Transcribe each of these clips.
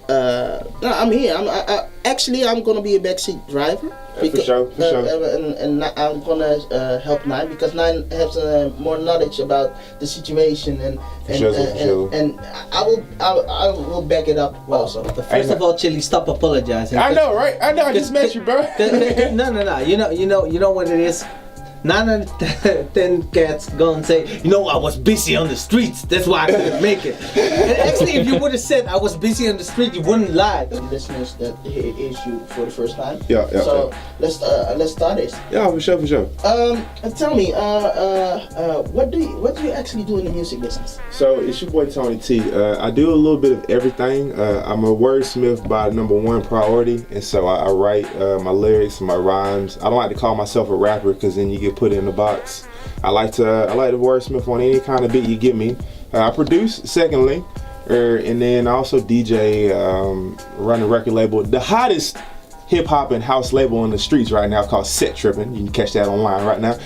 start. No, I'm here. I'm gonna be a backseat driver. For sure. And I'm gonna help Nine because Nine has more knowledge about the situation, and I will back it up also. First of all, Chili, stop apologizing. I know, right? I know. I just met you, bro. No. You know what it is. 9 out of 10 cats gonna say, I was busy on the streets, that's why I couldn't make it. And actually, if you would have said I was busy on the street, you wouldn't lie. Listeners that hear you for the first time. Yeah. So let's start this. Yeah, for sure. Tell me, what do you actually do in the music business? So it's your boy Toeknee Tee. I do a little bit of everything. I'm a wordsmith by #1 priority, and so I write my lyrics, my rhymes. I don't like to call myself a rapper because then you get put in the box. I like to wordsmith on any kind of beat you give me. I produce, secondly, and then I also DJ, run a record label, the hottest hip hop and house label in the streets right now called Set Tripp'n. You can catch that online right now.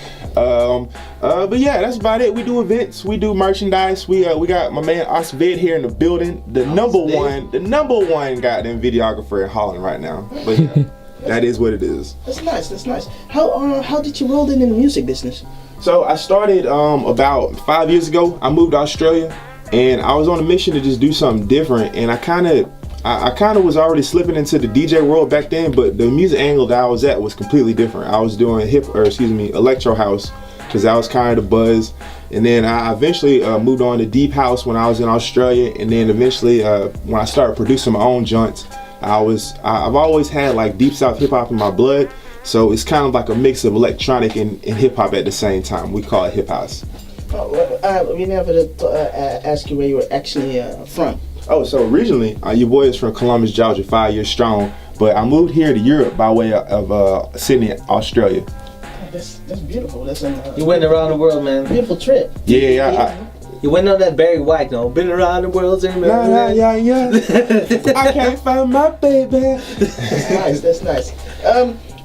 But yeah, that's about it. We do events, we do merchandise. We got my man Osvid here in the building, the number one goddamn videographer in Holland right now. But yeah. That is what it is. That's nice. How did you roll in the music business? So I started about 5 years ago. I moved to Australia, and I was on a mission to just do something different. And I kind of was already slipping into the DJ world back then, but the music angle that I was at was completely different. I was doing electro house, because that was kind of the buzz. And then I eventually moved on to deep house when I was in Australia, and then eventually when I started producing my own joints. I've always had like deep south hip hop in my blood, so it's kind of like a mix of electronic and hip hop at the same time. We call it hip house. We never ask you where you were actually from. Oh, so originally your boy is from Columbus, Georgia, 5 years strong, but I moved here to Europe by way of Sydney, Australia. That's beautiful. You went around the world, man. Beautiful trip. Yeah. You went on that Barry White, no? Been around the world, yeah. I can't find my baby. That's nice.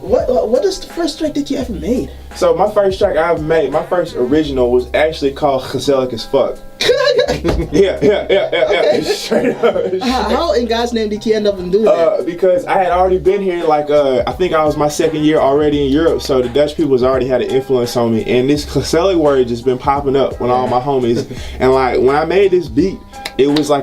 What is the first track that you ever made? So my first track I ever made, my first original was actually called Gezellig as Fuck. Yeah. Okay. Straight up. How in God's name did you end up doing that? Because I had already been here, I think I was my second year already in Europe, so the Dutch people already had an influence on me, and this Gezellig word just been popping up with all my homies, and when I made this beat, it was I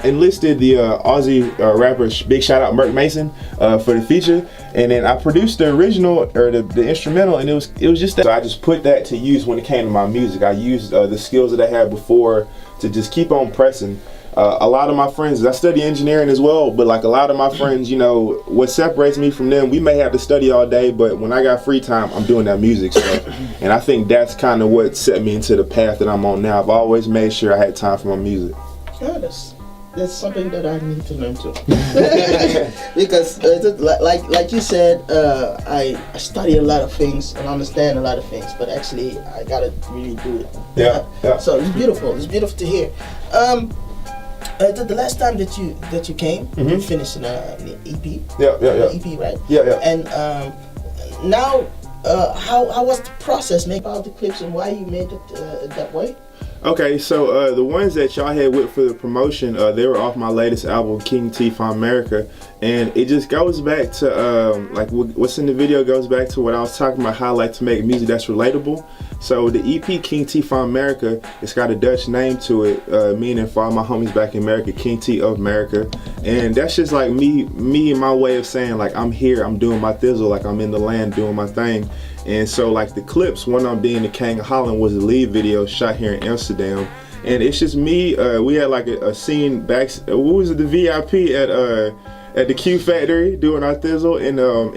enlisted the Aussie rapper, big shout out Merk Mason, for the feature, and then I produced the original or the instrumental, and it was just that. So I just put that to use when it came to my music. I used the skills that I had before to just keep on pressing. A lot of my friends, I study engineering as well, but a lot of my friends, what separates me from them, we may have to study all day, but when I got free time, I'm doing that music stuff. And I think that's kind of what set me into the path that I'm on now. I've always made sure I had time for my music. Yeah, that's something that I need to learn too. Because like you said, I study a lot of things and understand a lot of things, but actually I gotta really do it. Yeah. So it's beautiful. It's beautiful to hear. The last time that you came, you finished an EP. Yeah. EP, right? Yeah. And now, how was the process? Make all the clips and why you made it that way? Okay, so the ones that y'all had with for the promotion, they were off my latest album, King T from America, and it just goes back to what's in the video goes back to what I was talking about, how I like to make music that's relatable. So the EP King T from America, it's got a Dutch name to it, meaning for all my homies back in America, King T of America, and that's just me and my way of saying I'm here, I'm doing my thizzle, I'm in the land doing my thing. And so the clips, one of them being the King of Holland, was a lead video shot here in Amsterdam, and it's just me. We had a scene back. What was it? The VIP at the Q Factory doing our thizzle, and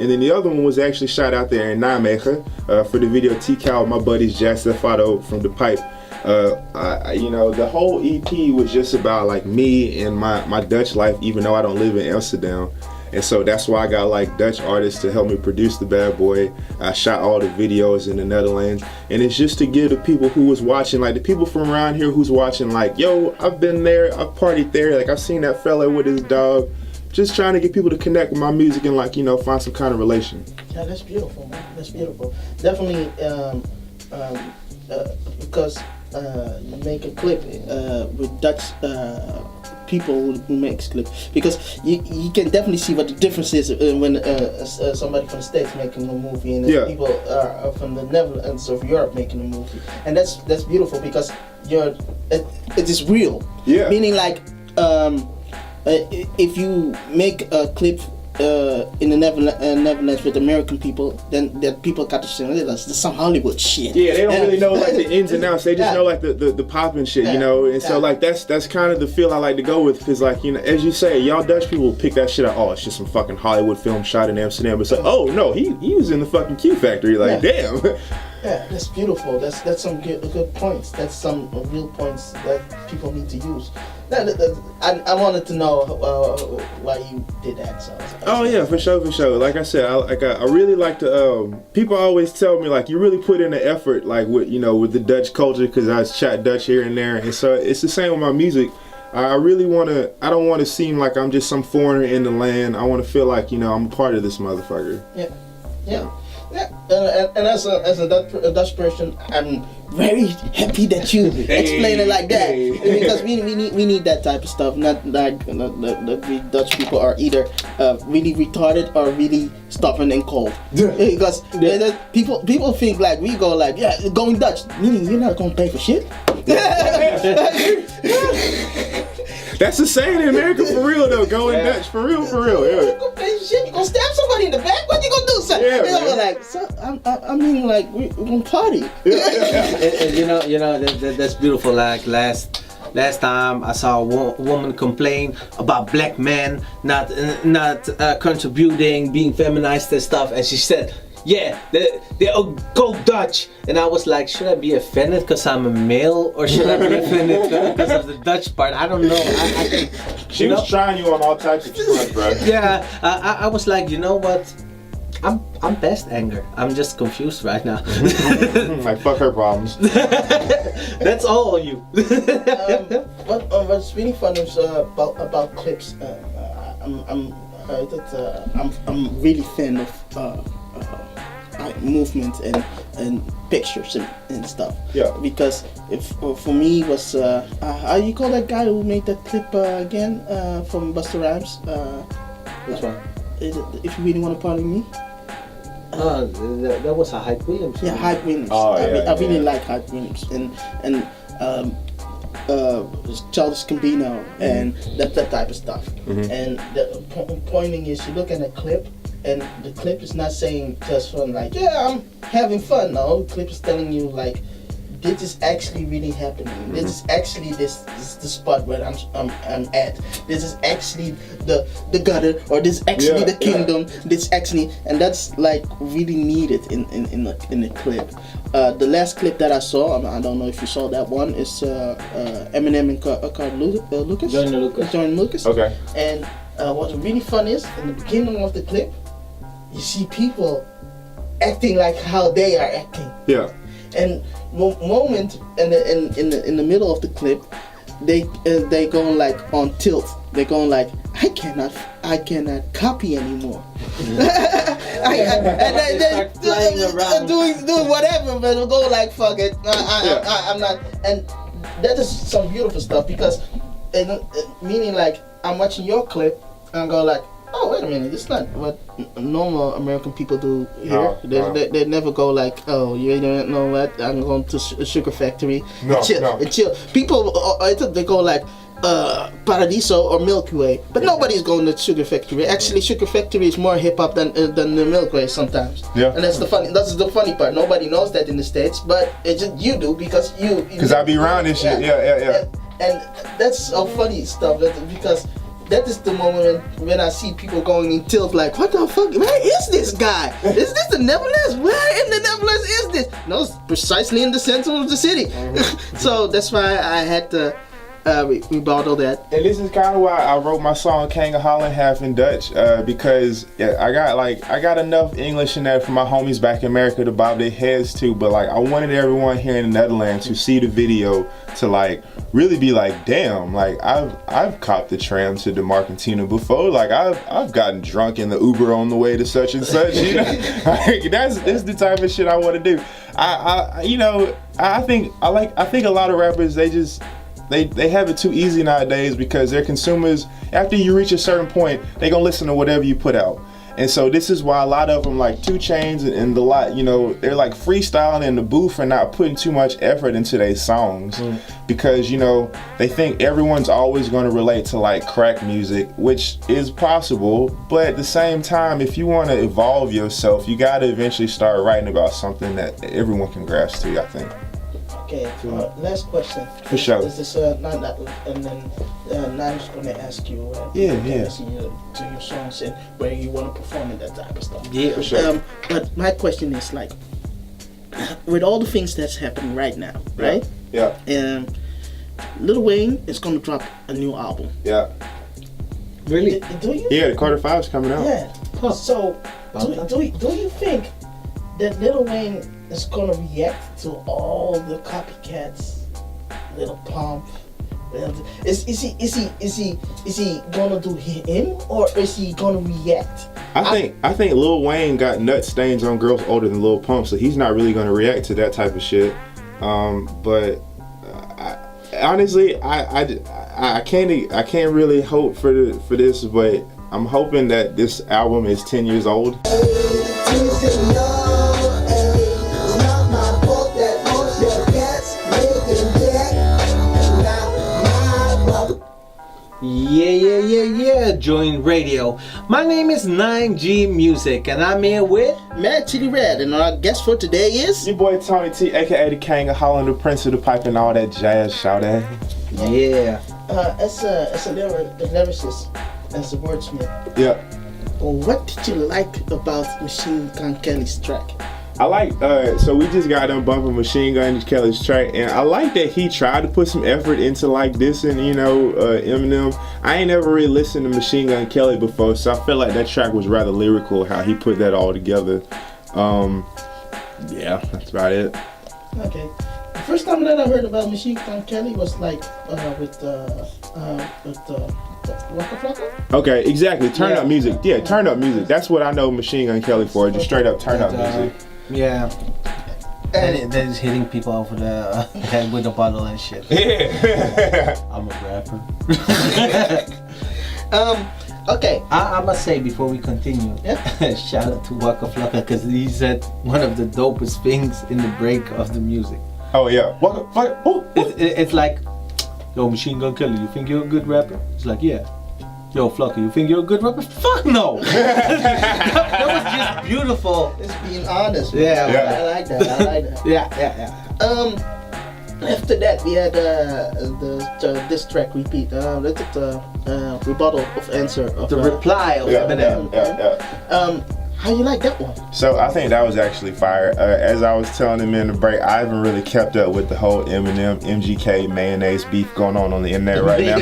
then the other one was actually shot out there in Nijmegen for the video T-Cow, my buddies Jazz Fato from the Pipe. The whole EP was just about me and my Dutch life, even though I don't live in Amsterdam. And so that's why I got Dutch artists to help me produce the bad boy. I shot all the videos in the Netherlands, and it's just to give the people who was watching, the people from around here who's watching, yo, I've been there, I've partied there, I've seen that fella with his dog. Just trying to get people to connect with my music and find some kind of relation. Yeah, that's beautiful, man. That's beautiful. Definitely, because you make a clip with Dutch people who makes clips, because you can definitely see what the difference is when somebody from the States making a movie and people are from the Netherlands of Europe making a movie, and that's beautiful because it is real. Yeah. Meaning like if you make a clip in the Netherlands with American people, then the people got to say, this is some Hollywood shit. Yeah, they don't really know like the ins and outs. They just know like the poppin' shit, you know. And so like that's kind of the feel I like to go with, because like, you know, as you say, y'all Dutch people pick that shit out. Oh, it's just some fucking Hollywood film shot in Amsterdam. But it's like, oh no, he was in the fucking Q factory. Like, damn. Yeah, that's beautiful. That's some good points. That's some real points that people need to use. I wanted to know why you did that. So oh yeah, for sure. Like I said, I really like to. People always tell me like, you really put in the effort, like with the Dutch culture, because I chat Dutch here and there, and so it's the same with my music. I really want to. I don't want to seem like I'm just some foreigner in the land. I want to feel like I'm a part of this motherfucker. Yeah. And as a Dutch person, I'm very happy that you explain it like that, because we need that type of stuff. Not like we Dutch people are either really retarded or really stubborn and cold. Because people think like we go like, going Dutch, meaning you're not gonna pay for shit. That's the saying in America for real though. Going Dutch for real. You gonna pay for shit? You gonna stab somebody in the back? What you gonna do, son? Yeah, like, so, I mean, like we're gonna party. And you know that's beautiful. Like last time I saw a woman complain about black men not contributing, being feminized and stuff, and she said, yeah, they go Dutch. And I was like, should I be offended because I'm a male, or should I be offended because of the Dutch part? I don't know. I think she was trying you on all types of stuff, bro. Yeah, I was like, you know what? I'm past anger. I'm just confused right now. Like, fuck her problems. That's all on you. What's really fun is about clips. I'm really fan of movement and pictures and stuff. Yeah. Because for me was how you call that guy who made that clip again from Busta Rhymes? Which one? If you really want to pardon me. That was a Hype Williams. Yeah, Hype Williams. Oh, I really like Hype Williams and Childish Gambino and that type of stuff. Mm-hmm. And the pointing is, you look at a clip, and the clip is not saying just from like, I'm having fun. No, the clip is telling you like, this is actually really happening. Mm-hmm. This is actually this the spot where I'm at. This is actually the gutter, or this is actually the kingdom. This actually, and that's like really needed in the clip. The last clip that I saw, I don't know if you saw that one, is Eminem and Lucas. Joyner Lucas. Okay. And what's really fun is, in the beginning of the clip, you see people acting like how they are acting. Yeah. And moment in the middle of the clip, they going like on tilt. They going like, I cannot copy anymore. They're doing whatever, but they'll go like, fuck it. I'm not. And that is some beautiful stuff, because meaning like, I'm watching your clip and I go like, oh, wait a minute, it's not what normal American people do here. They never go like, oh, you don't know what, I'm going to a sugar factory and chill. People, they go like, Paradiso or Milky Way, but nobody's going to sugar factory. Actually, sugar factory is more hip hop than the Milky Way sometimes. Yeah. And that's the funny part. Nobody knows that in the States, but it's just you do, because you. Because I be around this shit. Yeah. And that's so funny stuff, because that is the moment when I see people going in tilt like, what the fuck, where is this guy? Is this the Netherlands? Where in the Netherlands is this? No, it's precisely in the center of the city. Mm-hmm. So that's why I had to rebuttal that. And this is kind of why I wrote my song King of Holland half in Dutch, because I got enough English in there for my homies back in America to bob their heads to, but like I wanted everyone here in the Netherlands who see the video to like really be like, damn, like I've copped the tram to the Marcantina before, like I've gotten drunk in the Uber on the way to such and such, you know. Like that's the type of shit I want to do. I think a lot of rappers, they have it too easy nowadays because their consumers, after you reach a certain point, they gonna listen to whatever you put out. And so this is why a lot of them, like 2 Chainz and the lot, you know, they're like freestyling in the booth and not putting too much effort into their songs because, you know, they think everyone's always going to relate to like crack music, which is possible. But at the same time, if you want to evolve yourself, you got to eventually start writing about something that everyone can grasp to, I think. Okay, last question. For sure. This is not that, and then now I'm just gonna ask you. Listen to your songs and where you want to perform and that type of stuff. Yeah, for sure. But my question is like, with all the things that's happening right now, right? Yeah. Lil Wayne is gonna drop a new album. Yeah. Really? Do you? Yeah, the Carter 5's coming out. Yeah. Huh. So, do you think that Lil Wayne is gonna react to all the copycats, Lil Pump? Is he gonna do him or is he gonna react? I think Lil Wayne got nut stains on girls older than Lil Pump, so he's not really gonna react to that type of shit. But honestly, I can't really hope for this, but I'm hoping that this album is 10 years old. Yeah, join radio. My name is 9G Music, and I'm here with Mad Chili Red, and our guest for today is your boy Toeknee Tee, aka the King of Holland, the Prince of the Pipe, and all that jazz. Shout out. Yeah. As a lyricist, as a wordsmith. Yeah. What did you like about Machine Gun Kelly's track? I like, so we just got done bumping Machine Gun Kelly's track, and I like that he tried to put some effort into like this and, you know, Eminem. I ain't never really listened to Machine Gun Kelly before, so I feel like that track was rather lyrical, how he put that all together. Yeah, that's about it. Okay. The first time that I heard about Machine Gun Kelly was like with Waka Flocka? Okay, exactly. Turn up music. Yeah, turn up music. That's what I know Machine Gun Kelly for, just straight up turn up music. Yeah. And that is hitting people over the head with a bottle and shit. Yeah. I'm a rapper. Okay. I must say before we continue, shout out to Waka Flocka because he said one of the dopest things in the break of the music. Oh yeah. Waka Flocka. Oh. It's like, yo, Machine Gun Kelly, you think you're a good rapper? It's like, yeah. Yo, Flocka, you think you're a good rapper? Fuck no! that was just beautiful. It's being honest. Yeah. I like that. Yeah. After that, we had the diss track repeat. The rebuttal of answer of The reply of Eminem. Yeah. How you like that one? So I think that was actually fire. As I was telling him in the break, I haven't really kept up with the whole Eminem, MGK, mayonnaise beef going on the internet right now.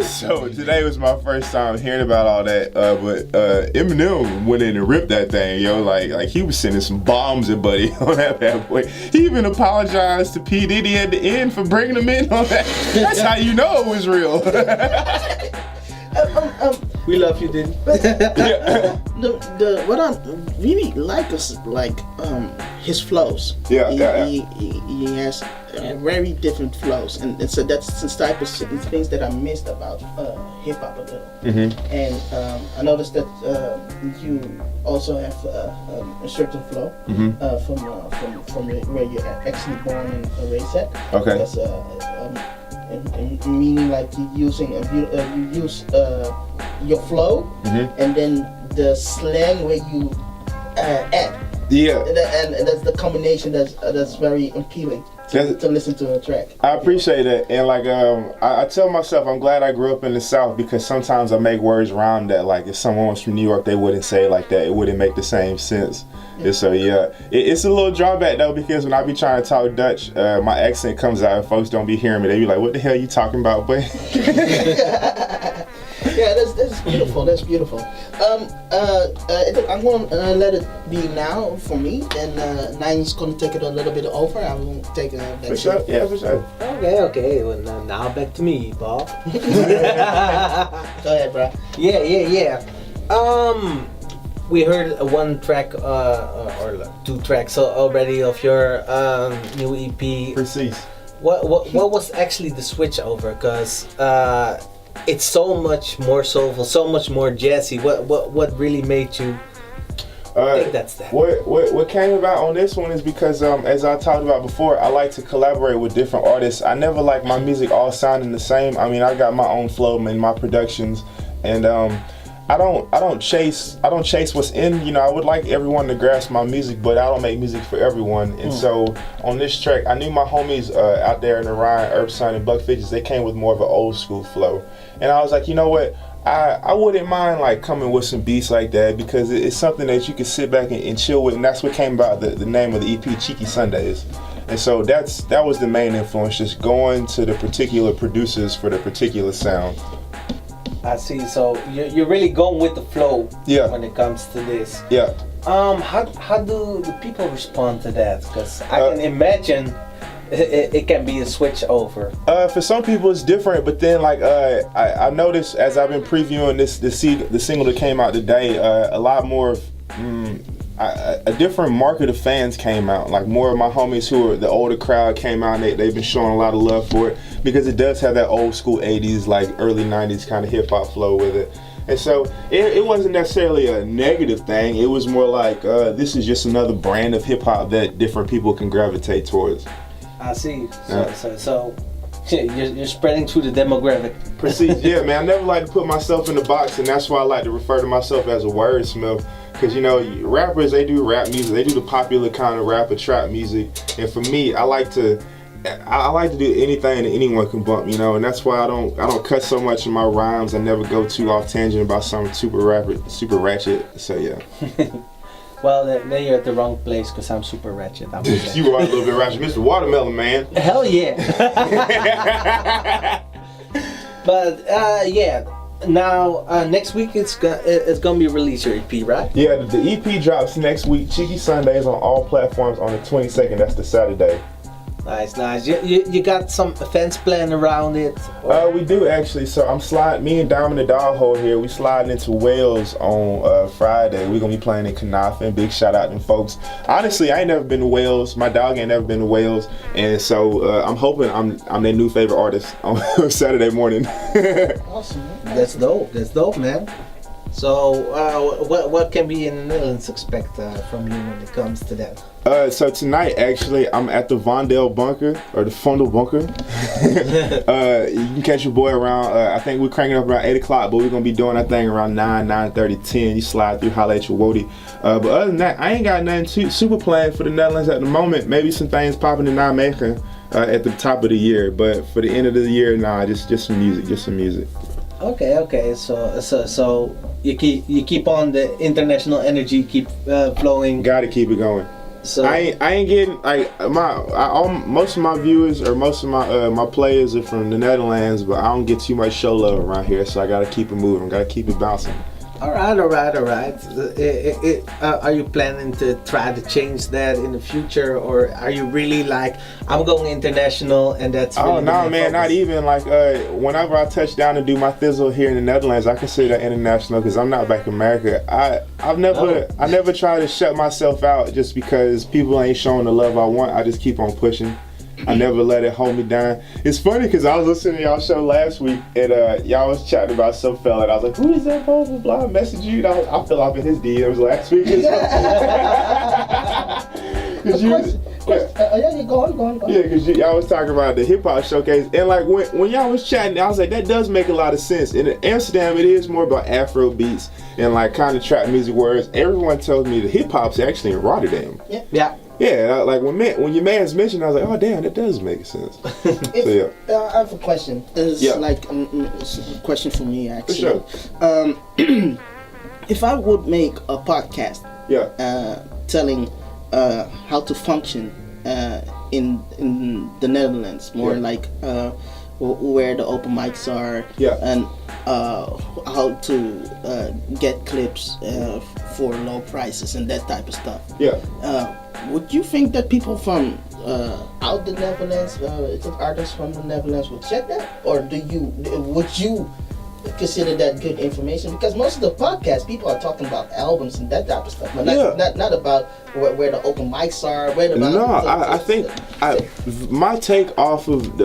So today was my first time hearing about all that. But Eminem went in and ripped that thing, yo. Like he was sending some bombs at Buddy on that bad boy. He even apologized to P. Diddy at the end for bringing him in on that. That's how you know it was real. We love you, Diddy. What I really like is like his flows. He has very different flows, and so that's the type of things that I missed about hip hop a little. Mm-hmm. And I noticed that you also have a certain flow from where you're actually born and raised at. Okay. Because, meaning like you use your flow and then the slang where you add. Yeah. And that's the combination that's very appealing to listen to a track. I appreciate that, and like I tell myself I'm glad I grew up in the South because sometimes I make words rhyme that like if someone was from New York they wouldn't say it like that. It wouldn't make the same sense. And so it's a little drawback though because when I be trying to talk Dutch, my accent comes out and folks don't be hearing me. They be like, "What the hell you talking about, boy?" Yeah, that's beautiful. That's beautiful. I'm going to let it be now for me, and Nine's going to take it a little bit over. I will take it next. For sure. Yeah, for sure. Okay. Well, now back to me, Bob. Go ahead, bro. Yeah. we heard one track or two tracks already of your new EP. Precise. What was actually the switch over? Because it's so much more soulful, so much more jazzy. What really made you think that's that? What came about on this one is because as I talked about before, I like to collaborate with different artists. I never like my music all sounding the same. I mean, I got my own flow in my productions, and I don't chase what's in. You know, I would like everyone to grasp my music, but I don't make music for everyone. And so on this track, I knew my homies out there in Orion, Earthsun, and Buck Fidgets, they came with more of an old school flow. And I was like, you know what? I wouldn't mind like coming with some beats like that, because it's something that you can sit back and chill with, and that's what came about the name of the EP, Cheeky Sundaze. And so that was the main influence, just going to the particular producers for the particular sound. I see. So you're really going with the flow. Yeah. When it comes to this. Yeah. How do the people respond to that? Because I can imagine it can be a switch over. For some people it's different, but then like I noticed as I've been previewing the single that came out today, a lot more of a different market of fans came out. Like more of my homies who are the older crowd came out, and they've been showing a lot of love for it, because it does have that old school 80s, like early 90s kind of hip hop flow with it. And so it wasn't necessarily a negative thing. It was more like this is just another brand of hip hop that different people can gravitate towards. I see. So you're spreading through the demographic. Precise. Yeah, man. I never like to put myself in the box, and that's why I like to refer to myself as a wordsmith. Because, you know, rappers, they do rap music. They do the popular kind of rap or trap music. And for me, I like to do anything that anyone can bump, you know. And that's why I don't cut so much in my rhymes. I never go too off tangent about something super ratchet. So, yeah. Well, then you're at the wrong place, because I'm super ratchet. You are a little bit ratchet. Mr. Watermelon, man. Hell yeah. But, yeah. Now, next week it's gonna be released, your EP, right? Yeah, the EP drops next week. Cheeky Sundaze on all platforms on the 22nd. That's the Saturday. Nice. You got some events planned around it? We do actually. So me and Diamond the Dog Hole here, we sliding into Wales on Friday. We're gonna be playing in Canafin. Big shout out to them folks. Honestly, I ain't never been to Wales. My dog ain't never been to Wales, and so I'm hoping I'm their new favorite artist on Saturday morning. Awesome. That's dope, man. So, what can we in the Netherlands expect from you when it comes to that? So tonight, actually, I'm at the Vondel Bunker, or the Vondel Bunker. You can catch your boy around, I think we're cranking up around 8 o'clock, but we're going to be doing that thing around 9:30, 10. You slide through, holla at your Wody. But other than that, I ain't got nothing super planned for the Netherlands at the moment. Maybe some things popping in Nijmegen at the top of the year, but for the end of the year, nah, just some music. Okay. So you keep on the international energy, keep flowing. Gotta keep it going. So I ain't getting most of my viewers or most of my players are from the Netherlands, but I don't get too much show love around here, so I gotta keep it moving, gotta keep it bouncing. All right. Are you planning to try to change that in the future, or are you really like, I'm going international and that's really oh no, man, focus? not even. Like whenever I touch down and do my thizzle here in the Netherlands, I consider that international, because I'm not back in America. I never try to shut myself out just because people ain't showing the love I want. I just keep on pushing. I never let it hold me down. It's funny because I was listening to y'all show last week, and y'all was chatting about some fella, and I was like, who is that, blah, blah, blah, I messaged you, and I fell off in his DMs last week. Go on. Yeah, because y'all was talking about the hip hop showcase, and like when y'all was chatting, I was like, that does make a lot of sense. In Amsterdam, it is more about Afro beats and like kind of trap music, whereas everyone tells me the hip hop's actually in Rotterdam. Yeah, like when your man's mentioned, I was like, oh damn, that does make sense. I have a question. It's like it's a question for me actually. For sure. If I would make a podcast, telling how to function in the Netherlands, more like where the open mics are, and how to get clips for low prices and that type of stuff. Would you think that people from out the Netherlands, artists from the Netherlands would check that, or would you consider that good information? Because most of the podcasts, people are talking about albums and that type of stuff, but not about where the open mics are. I think my take off of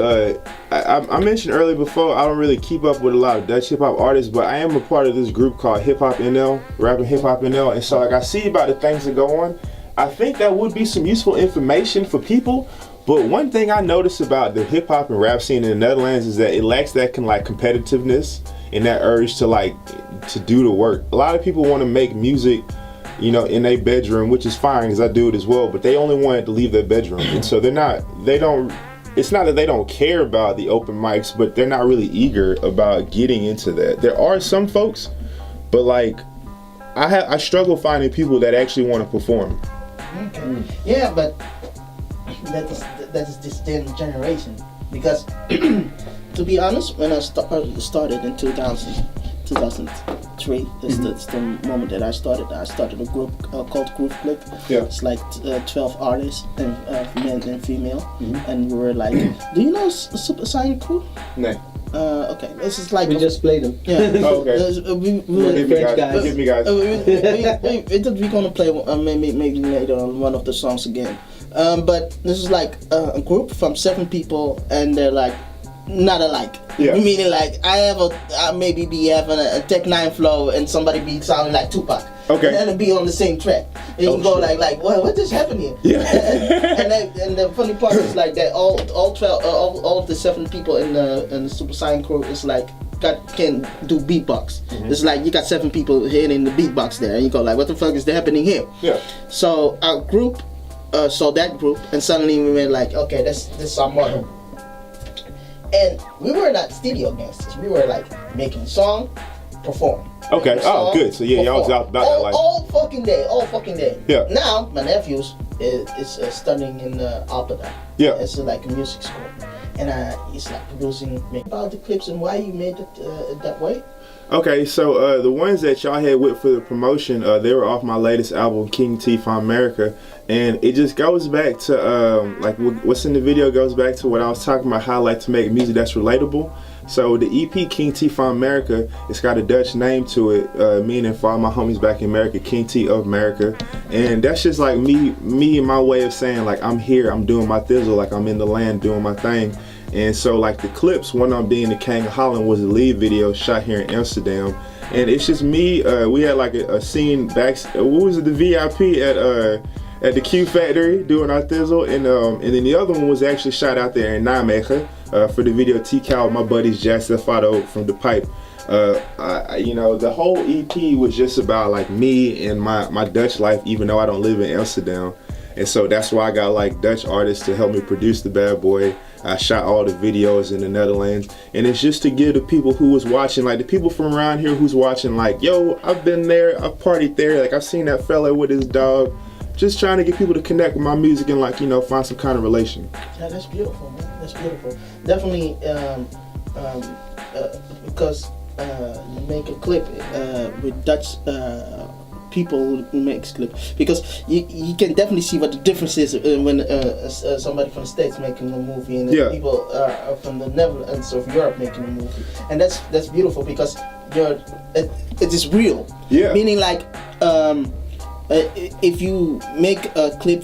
I mentioned earlier before, I don't really keep up with a lot of Dutch hip hop artists, but I am a part of this group called Hip Hop NL, Rapping Hip Hop NL, and so like I see about the things that go on. I think that would be some useful information for people. But one thing I noticed about the hip hop and rap scene in the Netherlands is that it lacks that competitiveness and that urge to do the work. A lot of people want to make music, in their bedroom, which is fine because I do it as well, but they only want it to leave their bedroom. And so it's not that they don't care about the open mics, but they're not really eager about getting into that. There are some folks, but like I struggle finding people that actually want to perform. Okay. Yeah, but that is this generation, because to be honest, when I started in 2003, that's the moment that I started a group called Groove Click. Yeah. It's like 12 artists, and men and female, and we were like, do you know Super Saiyan Crew? No. Okay, this is like we just played them. Yeah. Oh, okay. We're French guys. Give me guys. We're gonna play maybe later on one of the songs again. But this is like a group from 7 people, and they're like not alike. Yeah. Meaning like I maybe be having a Tech 9 flow and somebody be sounding like Tupac. Okay. And then it'll be on the same track. And you go like what just happened here? Yeah. and the funny part is like that all of the 7 people in the Super Saiyan Crew is like can do beatbox. It's like you got 7 people hitting the beatbox there, and you go like, what the fuck is happening here? Yeah. So our group saw that group, and suddenly we went like, okay, this is our motto. And we were not studio gangsters. We were like making a song, perform. Okay. Song, Good. So yeah, y'all was out about that life. All fucking day. Yeah. Now my nephews is studying in Amsterdam. Yeah. It's like a music school, and he's like producing about the clips and why you made it that way. Okay, so the ones that y'all had with for the promotion, they were off my latest album, Toeknee Tee from America, and it just goes back to like what's in the video goes back to what I was talking about, how I like to make music that's relatable. So the EP Toeknee Tee from America, it's got a Dutch name to it, meaning for all my homies back in America, Toeknee Tee of America, and that's just like me and my way of saying like I'm here, I'm doing my thizzle, like I'm in the land doing my thing. And so like the clips, one of them being the King of Holland, was a lead video shot here in Amsterdam, and it's just me. We had like a scene back. What was it? The VIP at the Q Factory doing our thizzle, and then the other one was actually shot out there in Nijmegen for the video T-Cow, my buddies Jazz Stefano from The Pipe. The whole EP was just about like me and my Dutch life, even though I don't live in Amsterdam. And so that's why I got like Dutch artists to help me produce the bad boy. I shot all the videos in the Netherlands, and it's just to give the people who was watching, like the people from around here who's watching, like, yo, I've been there, I've partied there, like I've seen that fella with his dog. Just trying to get people to connect with my music and like, find some kind of relation. Yeah, that's beautiful, man. That's beautiful. Definitely, because you make a clip with Dutch people who makes clips, because you can definitely see what the difference is when somebody from the States making a movie and people from the Netherlands of Europe making a movie, and that's beautiful because it is real. Yeah. Meaning like if you make a clip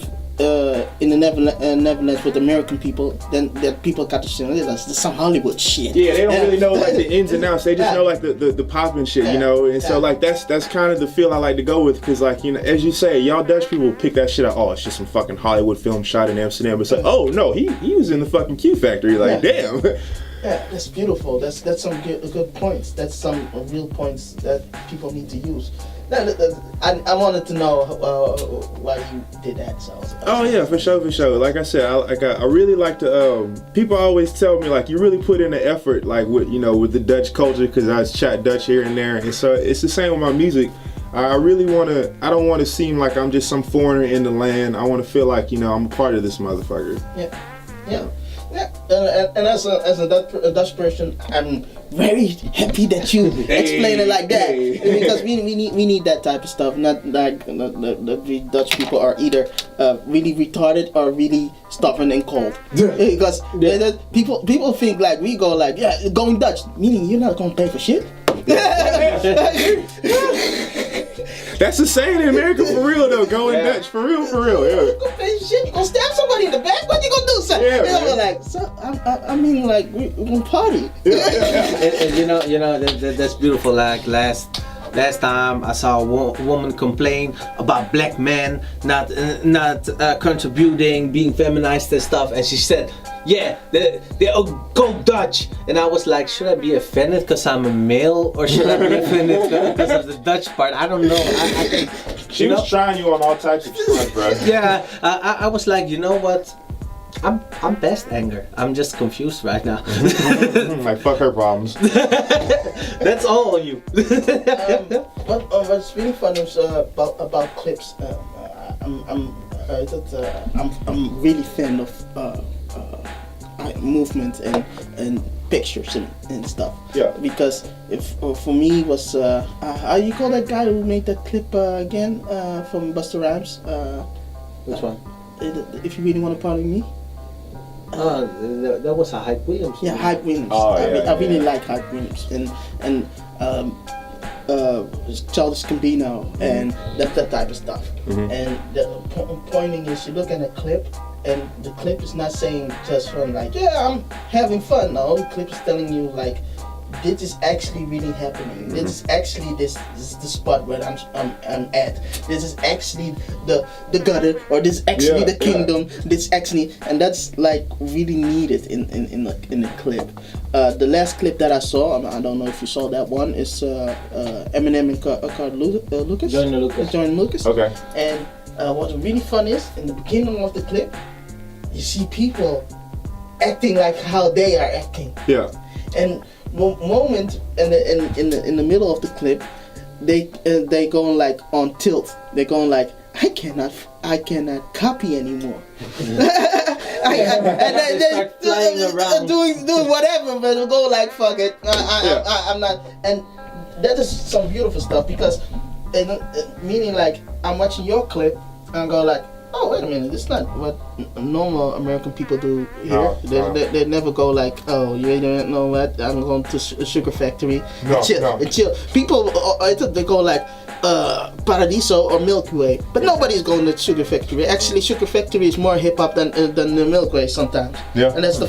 in the Netherlands with American people, then the people got to say, that's some Hollywood shit. Yeah, they don't really know like the ins and outs. They just know like the poppin' shit, And so like that's kind of the feel I like to go with, because like as you say, y'all Dutch people pick that shit out. Oh, it's just some fucking Hollywood film shot in Amsterdam. But it's like, oh no, he was in the fucking Q Factory. Like damn. Yeah, that's beautiful. That's some good points. That's some real points that people need to use. I wanted to know why you did that. So. Oh yeah, for sure. Like I said, I really like to. People always tell me like you really put in the effort, like with the Dutch culture, because I chat Dutch here and there, and so it's the same with my music. I really want to. I don't want to seem like I'm just some foreigner in the land. I want to feel like I'm a part of this motherfucker. Yeah. And as a Dutch person, I'm very happy that you explain it like that, because we need that type of stuff. Not like the Dutch people are either really retarded or really stubborn and cold. Because people think like we go like going Dutch, meaning you're not gonna pay for shit. That's the saying in America for real though. Going Dutch for real. Yeah. You gonna pay shit? You gonna stab somebody in the back? What you gonna do, son? Yeah, You know, man. like, so, I mean, like, we're gonna party. And you know that's beautiful. Like last time I saw a woman complain about black men not contributing, being feminized and stuff, and she said, "Yeah, they go Dutch." And I was like, should I be offended because I'm a male, or should I be offended because of the Dutch part? I don't know. I think She was trying you on all types of stuff, bro. Yeah, I was like, you know what? I'm past anger. I'm just confused right now. Like fuck her problems. That's all on you. What's really fun is about clips. I'm really fan of movement and pictures and stuff. Yeah. Because if for me it was how you call that guy who made that clip again from Busta Rhymes? Which one? If you really want to pardon me. That was a Hype Williams. Yeah, Hype Williams. Oh, I really yeah. like Hype Williams and Childish Gambino and that type of stuff. Mm-hmm. And the pointing is, you look at a clip, and the clip is not saying just from like, yeah, I'm having fun. No, the clip is telling you like, this is actually really happening. Mm-hmm. This is actually this is the spot where I'm at. This is actually the gutter, or this is actually the kingdom. This actually, and that's like really needed in the clip. The last clip that I saw, I don't know if you saw that one, is Eminem and Lucas. Joyner Lucas. Okay. And what's really fun is, in the beginning of the clip, you see people acting like how they are acting. Yeah. And moment in the middle of the clip, they going like on tilt. They going like, I cannot copy anymore. And they start flying around, doing whatever, but they'll go like, fuck it. I'm not. And that is some beautiful stuff, because meaning like, I'm watching your clip and I go like, oh, wait a minute, it's not what normal American people do here. They never go like, oh, you don't know what, I'm going to a sugar factory and chill. People, they go like, Paradiso or Milky Way, but nobody's going to sugar factory. Actually, sugar factory is more hip hop than the Milky Way sometimes. Yeah. And that's the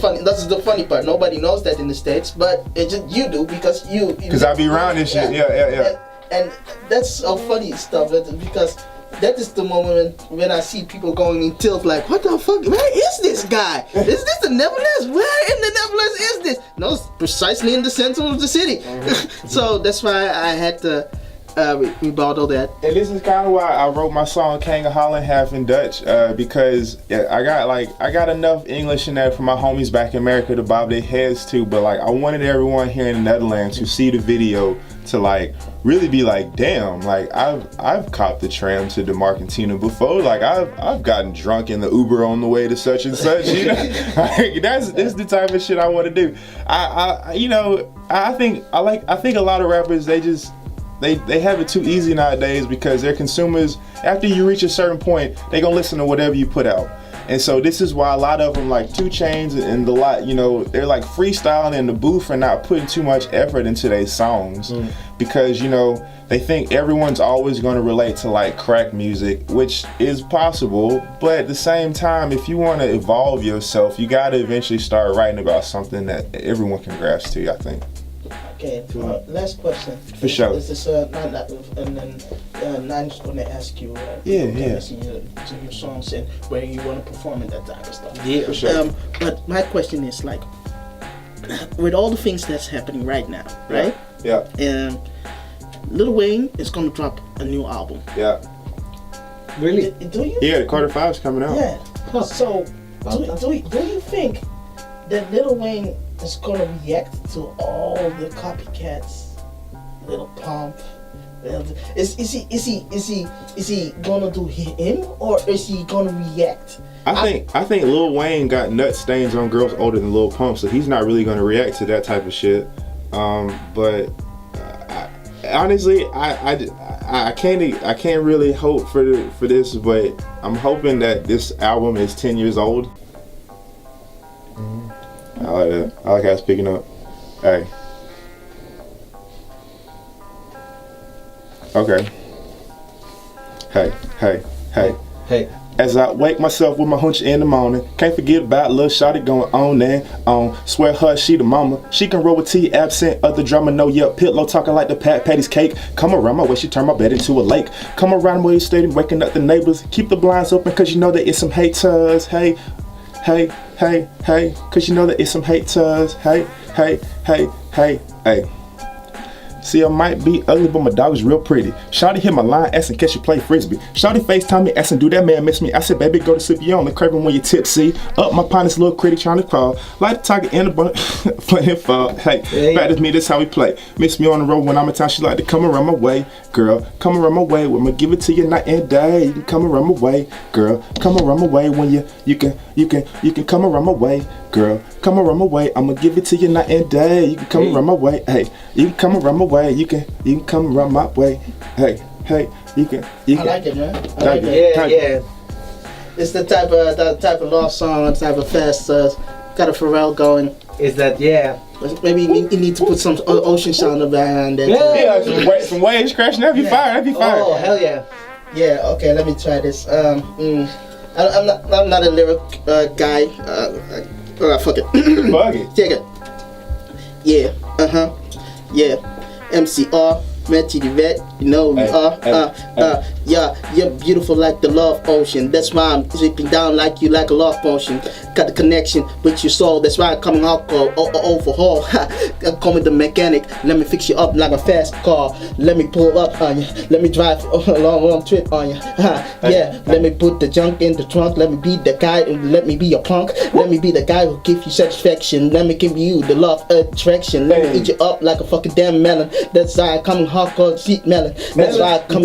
funny part. Nobody knows that in the States, but it just, you do, because you. Because I be around this shit. Yeah. And that's so funny stuff, because that is the moment when I see people going in tilt like, what the fuck, where is this guy? Is this the Netherlands? Where in the Netherlands is this? No, it's precisely in the center of the city. Mm-hmm. So that's why I had to rebuttal that. And this is kind of why I wrote my song "King of Holland" half in Dutch, because I got enough English in there for my homies back in America to bob their heads to, but like I wanted everyone here in the Netherlands who see the video to like really be like, damn, like I've copped the tram to the Marcantina before, like I've gotten drunk in the Uber on the way to such and such, you know. Like that's the type of shit I want to do. I think a lot of rappers, they have it too easy nowadays, because their consumers, after you reach a certain point, they gonna listen to whatever you put out. And so this is why a lot of them, like 2 Chainz and the lot, you know, they're like freestyling in the booth and not putting too much effort into their songs, because, you know, they think everyone's always going to relate to like crack music, which is possible, but at the same time, if you want to evolve yourself, you got to eventually start writing about something that everyone can grasp to, I think. Okay, last question. For sure. This is and then I'm just going to ask you. Listen to your songs and where you want to perform and that type of stuff. Yeah, for sure. But my question is like, with all the things that's happening right now, right? Yeah. Lil Wayne is going to drop a new album. Yeah. Really? Do you? Yeah, the Carter 5's coming out. Yeah. So do you think that Lil Wayne is gonna react to all the copycats, Lil Pump? Is he gonna do him, or is he gonna react? I think Lil Wayne got nut stains on girls older than Lil Pump, so he's not really gonna react to that type of shit. But honestly, I can't really hope for this, but I'm hoping that this album is 10 years old. I like that. I like how it's picking up. Hey. Okay. Hey, hey, hey. Hey. As I wake myself with my hunch in the morning, can't forget about little shawty going on and on. Swear her, she the mama. She can roll with tea, absent of the drama. No yep, pillow talking like the Patty's cake. Come around my way, she turn my bed into a lake. Come around where you stay, waking up the neighbors. Keep the blinds open, cause you know that it's some haters. Hey, hey, hey, hey. Cause you know that it's some haters. Hey, hey, hey, hey, hey. See, I might be ugly, but my dog is real pretty. Shawty hit my line, asking catch you play frisbee. Shawty FaceTime me, asking do that man miss me. I said, baby, go to sleep. You only craving when you tipsy. Up my pint, this little critic trying to crawl. Like the tiger in the bun, playing fall. Hey, bad as me, this how we play. Miss me on the road when I'm in town. She like to come around my way, girl. Come around my way. I'ma give it to you night and day. You can come around my way, girl. Come around my way when you can come around my way, girl. Come around my way. I'ma give it to you night and day. You can come around my way. Hey, you can come around my way. You can come around my way. Hey, you can. I like it, man. I like it. Yeah. It's the type of love song, type of fast. Got a Pharrell going. Is that Maybe you need to put some ocean sound behind that. Yeah, some waves crashing. That'd be fire. That'd be fire. Oh hell yeah. Yeah. Okay. Let me try this. I'm not a lyric guy. Fuck it. Bug it. Take it. Yeah. Yeah. MCR. Matty the vet, you know we yeah, you're beautiful like the love ocean. That's why I'm dripping down like you like a love potion. Got the connection with your soul. That's why I'm coming out overhaul. Call me the mechanic. Let me fix you up like a fast car. Let me pull up on you. Let me drive a long trip on you. Yeah, let me put the junk in the trunk. Let me be the guy. Let me be your punk. Let me be the guy who gives you satisfaction. Let me give you the love attraction. Let me eat you up like a fucking damn melon. That's why I'm coming hardcore sweet melon. That's why I come.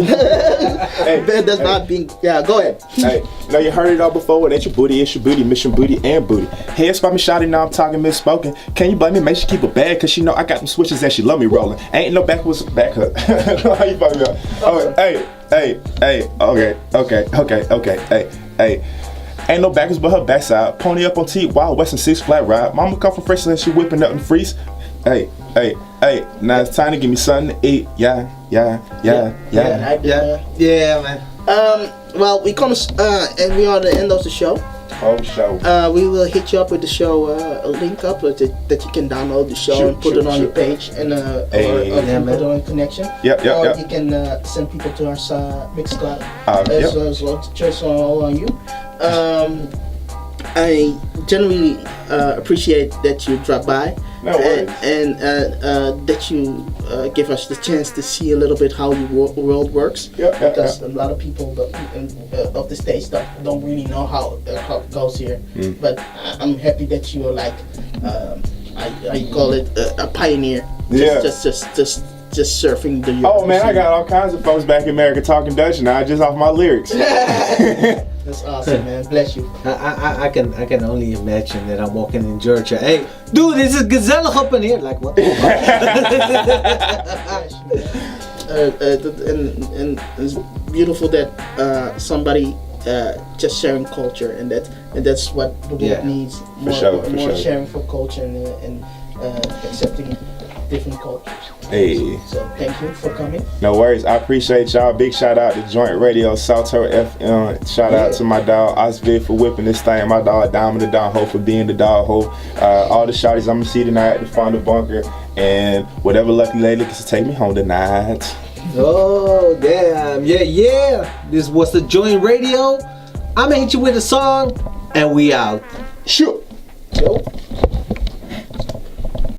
That's not being. Yeah, go ahead. Hey, now you heard it all before. That's your booty, it's your booty, mission booty and booty. Head spot me shawty, now I'm talking misspoken. Can you blame me? Make sure keep it bad, cause she know I got them switches and she love me rolling. Ain't no backwards back hook. How you fucking up? Oh, hey, okay, hey. Ain't no backwards but her backside. Pony up on T, Wild West and 6 flat ride. Mama come from fresh and she whipping up and freeze. Hey, now it's time to give me something to eat. Yeah, man. Well, we come and we are at the end of the show. Whole show. We will hit you up with the show, a link up that you can download the show and put it on your page and or put it on connection. Yep. You can send people to our Mixcloud as well to choice on you. I generally appreciate that you drop by. No worries. And that you give us the chance to see a little bit how your world works. Because a lot of people of the States don't really know how it goes here. But I'm happy that you are like, I call it a pioneer. Just surfing the. Oh man, I got all kinds of folks back in America talking Dutch now, just off my lyrics. That's awesome, man. Bless you. I can only imagine that I'm walking in Georgia. Hey, dude, this is gezellig up in here. Like what? And it's beautiful that somebody just sharing culture, and that's what the world needs. More sharing for culture and accepting different cultures. Hey. So thank you for coming. No worries. I appreciate y'all. Big shout out to Joint Radio, Salto FM. Shout out to my dog Osvid for whipping this thing. My dog Diamond the Dog Ho for being the dog ho. All the shawties I'm gonna see tonight at the Fonda Bunker, and whatever lucky lady gets to take me home tonight. Oh damn! Yeah. This was the Joint Radio. I'ma hit you with a song, and we out. Sure. Yo.